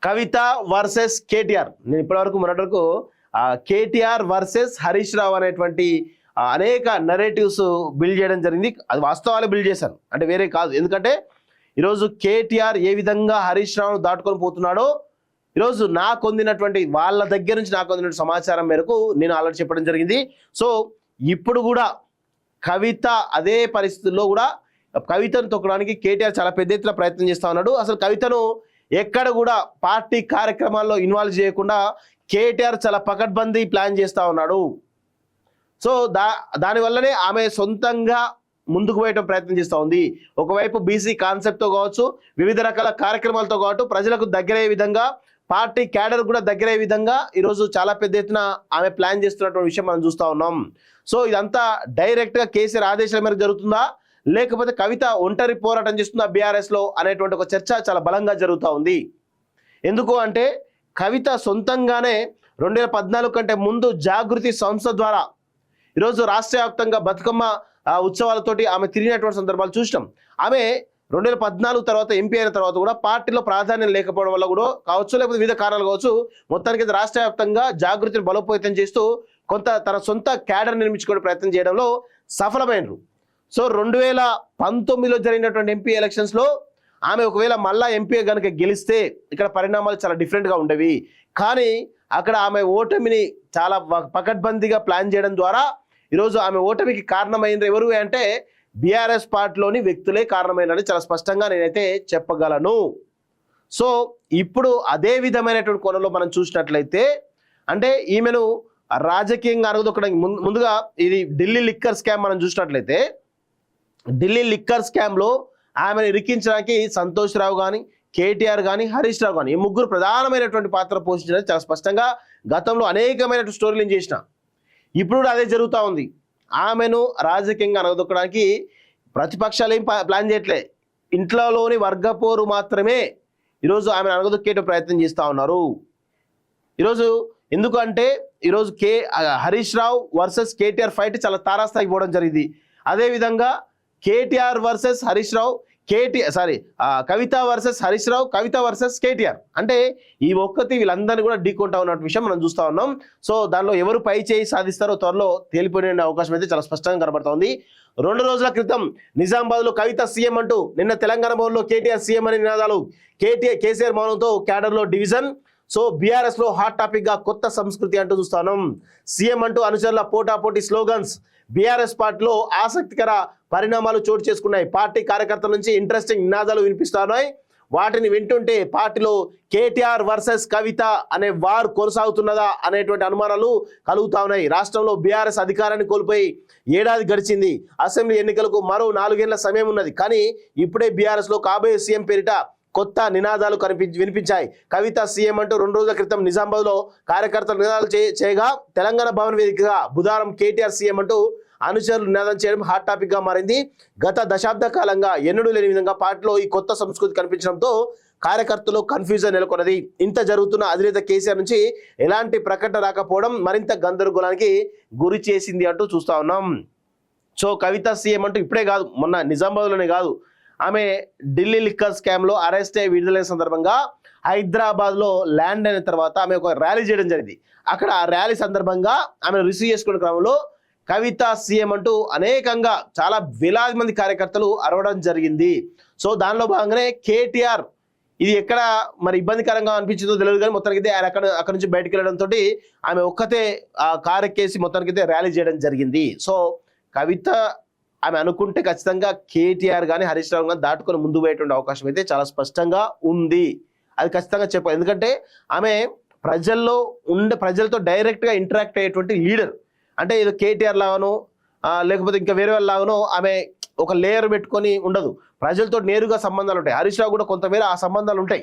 కవిత versus KTR. నేను ఇప్పటివరకు మొన్నటి వరకు కేటీఆర్ వర్సెస్ హరీష్ రావు అనేటువంటి అనేక నరేటివ్స్ బిల్డ్ చేయడం జరిగింది. అది వాస్తవాలు బిల్డ్ చేశాను, అంటే వేరే కాదు. ఎందుకంటే ఈరోజు కేటీఆర్ ఏ విధంగా హరీష్ రావును దాటుకొని పోతున్నాడో ఈరోజు నాకు అందినటువంటి వాళ్ళ దగ్గర నుంచి నాకు అందిన సమాచారం మేరకు నేను ఆల్రెడీ చెప్పడం జరిగింది. సో ఇప్పుడు కూడా కవిత అదే పరిస్థితుల్లో కూడా కవితను తొక్కడానికి కేటీఆర్ చాలా పెద్ద ఎత్తున ప్రయత్నం చేస్తూ ఉన్నాడు. అసలు కవితను ఎక్కడ కూడా పార్టీ కార్యక్రమాల్లో ఇన్వాల్వ్ చేయకుండా కేటీఆర్ చాలా పకడ్బందీ ప్లాన్ చేస్తూ ఉన్నాడు. సో దానివల్లనే ఆమె సొంతంగా ముందుకు పోయటం ప్రయత్నం చేస్తూ ఉంది. ఒకవైపు బీసీ కాన్సెప్ట్తో కావచ్చు, వివిధ రకాల కార్యక్రమాలతో కావచ్చు, ప్రజలకు దగ్గరయ్యే విధంగా, పార్టీ క్యాడర్ కూడా దగ్గరయ్యే విధంగా ఈరోజు చాలా పెద్ద ఎత్తున ఆమె ప్లాన్ చేస్తున్నటువంటి విషయం మనం చూస్తూ ఉన్నాం. సో ఇదంతా డైరెక్ట్గా కేసీఆర్ ఆదేశాల మేరకు జరుగుతుందా, లేకపోతే కవిత ఒంటరి పోరాటం చేస్తుందా బీఆర్ఎస్లో అనేటువంటి ఒక చర్చ చాలా బలంగా జరుగుతూ ఉంది. ఎందుకు అంటే కవిత సొంతంగానే 2014 కంటే ముందు జాగృతి సంస్థ ద్వారా ఈరోజు రాష్ట్ర వ్యాప్తంగా బతుకమ్మ ఉత్సవాలతోటి ఆమె తిరిగినటువంటి సందర్భాలు చూసినాం. ఆమె 2014 తర్వాత ఎంపీ అయిన తర్వాత కూడా పార్టీలో ప్రాధాన్యం లేకపోవడం వల్ల కూడా కావచ్చు, లేకపోతే వివిధ కారణాలు కావచ్చు, మొత్తానికి రాష్ట్ర వ్యాప్తంగా జాగృతిని బలోపేతం చేస్తూ కొంత తన సొంత క్యాడర్ నిర్మించుకునే ప్రయత్నం చేయడంలో సఫలమైనరు. సో 2019లో జరిగినటువంటి ఎంపీ ఎలక్షన్స్లో ఆమె ఒకవేళ మళ్ళా ఎంపీ కనుక గెలిస్తే ఇక్కడ పరిణామాలు చాలా డిఫరెంట్గా ఉండేవి. కానీ అక్కడ ఆమె ఓటమిని చాలా పకడ్బందీగా ప్లాన్ చేయడం ద్వారా ఈరోజు ఆమె ఓటమికి కారణమైనది ఎవరు అంటే బీఆర్ఎస్ పార్టీలోని వ్యక్తులే కారణమైనని చాలా స్పష్టంగా నేనైతే చెప్పగలను. సో ఇప్పుడు అదే విధమైనటువంటి కోణంలో మనం చూసినట్లయితే అంటే ఈమెను రాజకీయంగా అరగదొక్కడానికి ముందుగా ఇది ఢిల్లీ లిక్కర్ స్కామ్ మనం చూసినట్లయితే ఢిల్లీ లిక్కర్ స్కామ్లో ఆమెను ఇరికించడానికి సంతోష్ రావు కానీ, కేటీఆర్ కానీ, హరీష్ రావు కానీ ఈ ముగ్గురు ప్రధానమైనటువంటి పాత్ర పోషించడానికి చాలా స్పష్టంగా గతంలో అనేకమైనటువంటి స్టోరీలు చేసిన. ఇప్పుడు కూడా అదే జరుగుతూ ఉంది. ఆమెను రాజకీయంగా అనగదొక్కడానికి ప్రతిపక్షాలు ఏం ప్లాన్ చేయట్లే, ఇంట్లోని వర్గపోరు మాత్రమే ఈరోజు ఆమెను అనగదొక్కేట ప్రయత్నం చేస్తూ ఉన్నారు. ఈరోజు ఎందుకంటే ఈరోజు హరీష్ రావు వర్సెస్ కేటీఆర్ ఫైట్ చాలా తారాస్థాయికి పోవడం జరిగింది. అదేవిధంగా కేటీఆర్ వర్సెస్ హరీష్ రావు, కవిత వర్సెస్ హరీష్ రావు, కవిత వర్సెస్ కేటీఆర్, అంటే ఈ ఒక్కటి వీళ్ళందరినీ కూడా ఢీకొంటా ఉన్న విషయం మనం చూస్తూ ఉన్నాం. సో దానిలో ఎవరు పై చేయి సాధిస్తారో త్వరలో తేలిపోయే అవకాశం అయితే చాలా స్పష్టంగా కనబడుతోంది. 2 రోజుల క్రితం నిజామాబాద్లో కవిత సీఎం అంటూ, నిన్న తెలంగాణ భవన్లో కేటీఆర్ సీఎం అనే నినాదాలు, కేసీఆర్ మౌనంతో క్యాడర్లో డివిజన్. సో బీఆర్ఎస్లో హాట్ టాపిక్గా కొత్త సంస్కృతి అంటూ చూస్తున్నాం. సీఎం అంటూ అనుచరుల పోటాపోటీ స్లోగన్స్. బీఆర్ఎస్ పార్టీలో ఆసక్తికర పరిణామాలు చోటు చేసుకున్నాయి. పార్టీ కార్యకర్తల నుంచి ఇంట్రెస్టింగ్ నినాదాలు వినిపిస్తున్నాయి. వాటిని వింటుంటే పార్టీలో కేటీఆర్ వర్సెస్ కవిత అనే వార్ కొనసాగుతున్నదా అనేటువంటి అనుమానాలు కలుగుతా ఉన్నాయి. రాష్ట్రంలో బీఆర్ఎస్ అధికారాన్ని కోల్పోయి ఏడాది గడిచింది. అసెంబ్లీ ఎన్నికలకు మరో 4 ఏళ్ల సమయం ఉన్నది. కానీ ఇప్పుడే బీఆర్ఎస్లో కాబోయే సీఎం పేరిట కొత్త నినాదాలు వినిపించాయి. కవిత సీఎం అంటూ 2 రోజుల క్రితం నిజామాబాద్లో కార్యకర్తలు నినాదాలు చేయగా, తెలంగాణ భవన్ వేదికగా బుధవారం కేటీఆర్ సీఎం అంటూ అనుచరులు నినాదం చేయడం హాట్ టాపిక్ గా మారింది. గత దశాబ్ద కాలంగా ఎన్నడూ లేని విధంగా పార్టీలో ఈ కొత్త సంస్కృతి కనిపించడంతో కార్యకర్తలు కన్ఫ్యూజన్ నెలకొన్నది. ఇంత జరుగుతున్న అధినేత కేసీఆర్ నుంచి ఎలాంటి ప్రకటన రాకపోవడం మరింత గందరగోళానికి గురి చేసింది అంటూ చూస్తా ఉన్నాం. సో కవిత సీఎం అంటూ ఇప్పుడే కాదు, మొన్న నిజామాబాద్లోనే కాదు, ఆమె ఢిల్లీ లిక్కర్ స్కామ్లో అరెస్ట్ అయ్యి విడుదలైన సందర్భంగా హైదరాబాద్లో ల్యాండ్ అయిన తర్వాత ఆమె ఒక ర్యాలీ చేయడం జరిగింది. అక్కడ ఆ ర్యాలీ సందర్భంగా ఆమెను రిసీవ్ చేసుకునే క్రమంలో కవిత సీఎం అంటూ అనేకంగా చాలా వేలాది మంది కార్యకర్తలు అరవడం జరిగింది. సో దానిలో భాగంగానే కేటీఆర్ ఇది ఎక్కడ మరి ఇబ్బందికరంగా అనిపించిందో తెలియదు, కానీ మొత్తానికైతే ఆయన అక్కడ నుంచి బయటకు వెళ్ళడంతో ఆమె ఒక్కతే ఆ కారు ఎక్కేసి మొత్తానికైతే ర్యాలీ చేయడం జరిగింది. సో కవిత ఆమె అనుకుంటే ఖచ్చితంగా కేటీఆర్ కానీ హరీష్ రావు కానీ దాటుకొని ముందు పోయేటువంటి అవకాశం అయితే చాలా స్పష్టంగా ఉంది. అది ఖచ్చితంగా చెప్పాలి. ఎందుకంటే ఆమె ప్రజలతో డైరెక్ట్గా ఇంటరాక్ట్ అయ్యేటువంటి లీడర్. అంటే ఇది కేటీఆర్ లాగానో లేకపోతే ఇంకా వేరే వాళ్ళ లాగానో ఆమె ఒక లేయర్ పెట్టుకొని ఉండదు. ప్రజలతో నేరుగా సంబంధాలు ఉంటాయి. హరీష్ రావు కూడా కొంతమేర ఆ సంబంధాలు ఉంటాయి.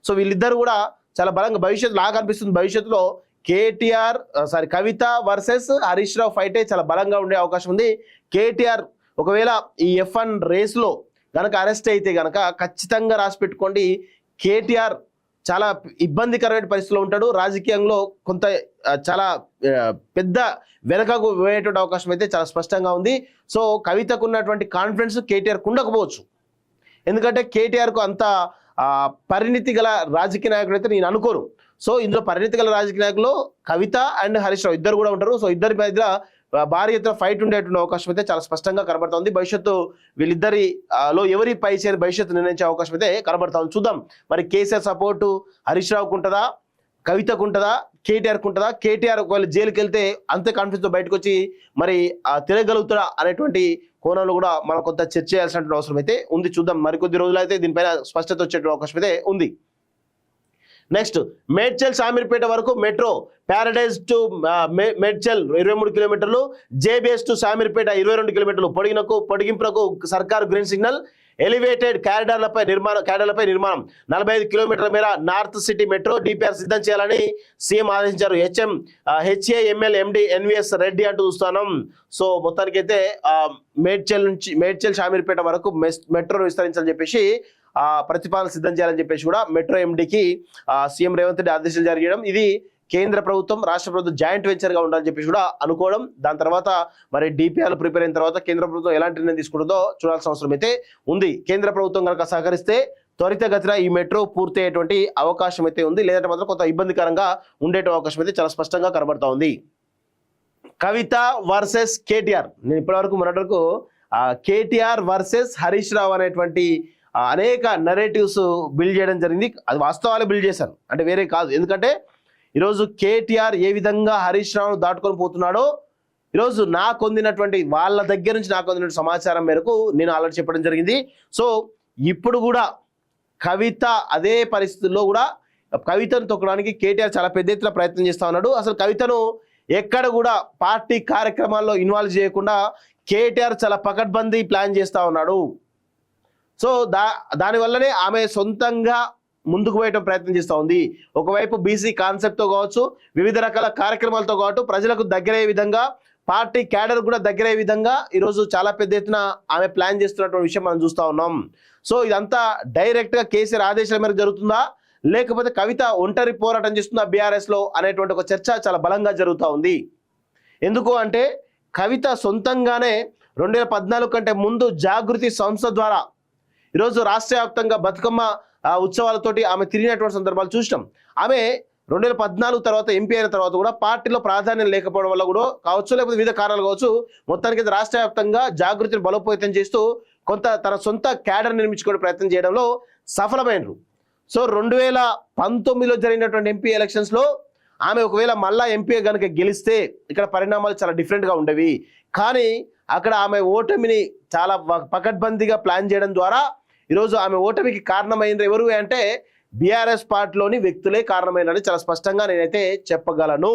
సో వీళ్ళిద్దరు కూడా చాలా బలంగా భవిష్యత్తు లాగా అనిపిస్తుంది. భవిష్యత్తులో కవిత వర్సెస్ హరీష్ రావు ఫైటే చాలా బలంగా ఉండే అవకాశం ఉంది. కేటీఆర్ ఒకవేళ ఈ F1 రేస్లో గనక అరెస్ట్ అయితే గనక ఖచ్చితంగా రాసి పెట్టుకోండి, కేటీఆర్ చాలా ఇబ్బందికరమైన పరిస్థితిలో ఉంటాడు. రాజకీయంలో కొంత చాలా పెద్ద వెనకకు పోయేటువంటి అవకాశం అయితే చాలా స్పష్టంగా ఉంది. సో కవితకు ఉన్నటువంటి కాన్ఫిడెన్స్ కేటీఆర్కు ఉండకపోవచ్చు. ఎందుకంటే కేటీఆర్కు అంత పరిణితి గల రాజకీయ నాయకుడు అయితే నేను అనుకోను. సో ఇందులో పరిణితి గల రాజకీయ నాయకులు కవిత అండ్ హరీష్ రావు ఇద్దరు కూడా ఉంటారు. సో ఇద్దరి మధ్య భారీ ఎత్తున ఫైట్ ఉండేటువంటి అవకాశం అయితే చాలా స్పష్టంగా కనబడుతుంది. భవిష్యత్తు వీళ్ళిద్దరి లో ఎవరి పై చేరి భవిష్యత్తు నిర్ణయించే అవకాశం అయితే కనబడుతుంది. చూద్దాం మరి కేసీఆర్ సపోర్టు హరీష్ రావుకు ఉంటుందా, కవితకు ఉంటుందా, కేటీఆర్కు ఉంటుందా? కేటీఆర్ ఒకవేళ జైలుకి వెళ్తే అంతే కాన్ఫిడెన్స్ తో బయటకు వచ్చి మరి తిరగలుగుతాడా అనేటువంటి కోణంలో కూడా మనం కొంత చర్చ చేయాల్సిన అవసరం అయితే ఉంది. చూద్దాం మరికొద్ది రోజులు అయితే దీనిపైన స్పష్టత వచ్చే అవకాశం అయితే ఉంది. నెక్స్ట్ మేడ్చల్ శామీర్పేట వరకు మెట్రో, ప్యారడైజ్ టు మేడ్చల్ 23 కిలోమీటర్లు, జేబీఎస్ టు శామీర్పేట 22 కిలోమీటర్లు పొడిగింపునకు సర్కారు గ్రీన్ సిగ్నల్. ఎలివేటెడ్ క్యారిడార్లపై నిర్మాణం 45 కిలోమీటర్ల మేర నార్త్ సిటీ మెట్రో డిపిఆర్ సిద్ధం చేయాలని సీఎం ఆదేశించారు. హెచ్ఏఎంఎల్ ఎండి ఎన్విఎస్ రెడ్డి అంటూ చూస్తున్నాం. సో మొత్తానికైతే మేడ్చల్ శామీర్పేట వరకు మెట్రో విస్తరించాలని చెప్పేసి ప్రతిపాదన సిద్ధం చేయాలని చెప్పేసి కూడా మెట్రో ఎండికి సీఎం రేవంత్ రెడ్డి ఆదేశాలు జారీ చేయడం. ఇది కేంద్ర ప్రభుత్వం రాష్ట్ర ప్రభుత్వం జాయింట్ వెంచర్ గా ఉండాలని చెప్పేసి కూడా అనుకోవడం. దాని తర్వాత మరి డిపిఆర్ ప్రిపేర్ అయిన తర్వాత కేంద్ర ప్రభుత్వం ఎలాంటి నిర్ణయం తీసుకుంటుందో చూడాల్సిన అవసరం అయితే ఉంది. కేంద్ర ప్రభుత్వం కనుక సహకరిస్తే త్వరితగతిన ఈ మెట్రో పూర్తి అయ్యేటువంటి అవకాశం అయితే ఉంది. లేదంటే మాత్రం కొంత ఇబ్బందికరంగా ఉండే అవకాశం అయితే చాలా స్పష్టంగా కనబడతా ఉంది. కవిత వర్సెస్ కేటీఆర్. నేను ఇప్పటివరకు మొన్నటి కేటీఆర్ వర్సెస్ హరీష్ రావు అనేటువంటి అనేక నరేటివ్స్ బిల్డ్ చేయడం జరిగింది. అది వాస్తవాలే బిల్డ్ చేశాను, అంటే వేరే కాదు. ఎందుకంటే ఈరోజు కేటీఆర్ ఏ విధంగా హరీష్ రావును దాటుకొని పోతున్నాడో ఈరోజు వాళ్ళ దగ్గర నుంచి నాకు అందినటువంటి సమాచారం మేరకు నేను ఆల్రెడీ చెప్పడం జరిగింది. సో ఇప్పుడు కూడా కవిత అదే పరిస్థితుల్లో కూడా కవితను తొక్కడానికి కేటీఆర్ చాలా పెద్ద ఎత్తున ప్రయత్నం చేస్తా ఉన్నాడు. అసలు కవితను ఎక్కడ కూడా పార్టీ కార్యక్రమాల్లో ఇన్వాల్వ్ చేయకుండా కేటీఆర్ చాలా పకడ్బందీ ప్లాన్ చేస్తా ఉన్నాడు. సో దానివల్లనే ఆమె సొంతంగా ముందుకు పోయటం ప్రయత్నం చేస్తూ ఉంది. ఒకవైపు బీసీ కాన్సెప్ట్తో కావచ్చు, వివిధ రకాల కార్యక్రమాలతో కావచ్చు, ప్రజలకు దగ్గరయ్యే విధంగా, పార్టీ క్యాడర్ కూడా దగ్గరయ్యే విధంగా ఈరోజు చాలా పెద్ద ఎత్తున ఆమె ప్లాన్ చేస్తున్నటువంటి విషయం మనం చూస్తూ ఉన్నాం. సో ఇదంతా డైరెక్ట్గా కేసీఆర్ ఆదేశాల మేరకు జరుగుతుందా, లేకపోతే కవిత ఒంటరి పోరాటం చేస్తుందా బీఆర్ఎస్లో అనేటువంటి ఒక చర్చ చాలా బలంగా జరుగుతూ ఉంది. ఎందుకు అంటే కవిత సొంతంగానే 2014 కంటే ముందు జాగృతి సంస్థ ద్వారా ఈరోజు రాష్ట్ర వ్యాప్తంగా బతుకమ్మ ఉత్సవాలతోటి ఆమె తిరిగినటువంటి సందర్భాలు చూసినాం. ఆమె 2014 తర్వాత ఎంపీ అయిన తర్వాత కూడా పార్టీలో ప్రాధాన్యం లేకపోవడం వల్ల కూడా కావచ్చు, లేకపోతే వివిధ కారణాలు కావచ్చు, మొత్తానికి రాష్ట్ర వ్యాప్తంగా జాగృతిని బలోపేతం చేస్తూ కొంత తన సొంత క్యాడర్ నిర్మించుకునే ప్రయత్నం చేయడంలో సఫలమైనరు. సో 2019లో జరిగినటువంటి ఎంపీ ఎలక్షన్స్లో ఆమె ఒకవేళ మళ్ళా ఎంపీ కనుక గెలిస్తే ఇక్కడ పరిణామాలు చాలా డిఫరెంట్గా ఉండేవి. కానీ అక్కడ ఆమె ఓటమిని చాలా పకడ్బందీగా ప్లాన్ చేయడం ద్వారా ఈరోజు ఆమె ఓటమికి కారణమైనది ఎవరు అంటే బీఆర్ఎస్ పార్టీలోని వ్యక్తులే కారణమైనది చాలా స్పష్టంగా నేనైతే చెప్పగలను.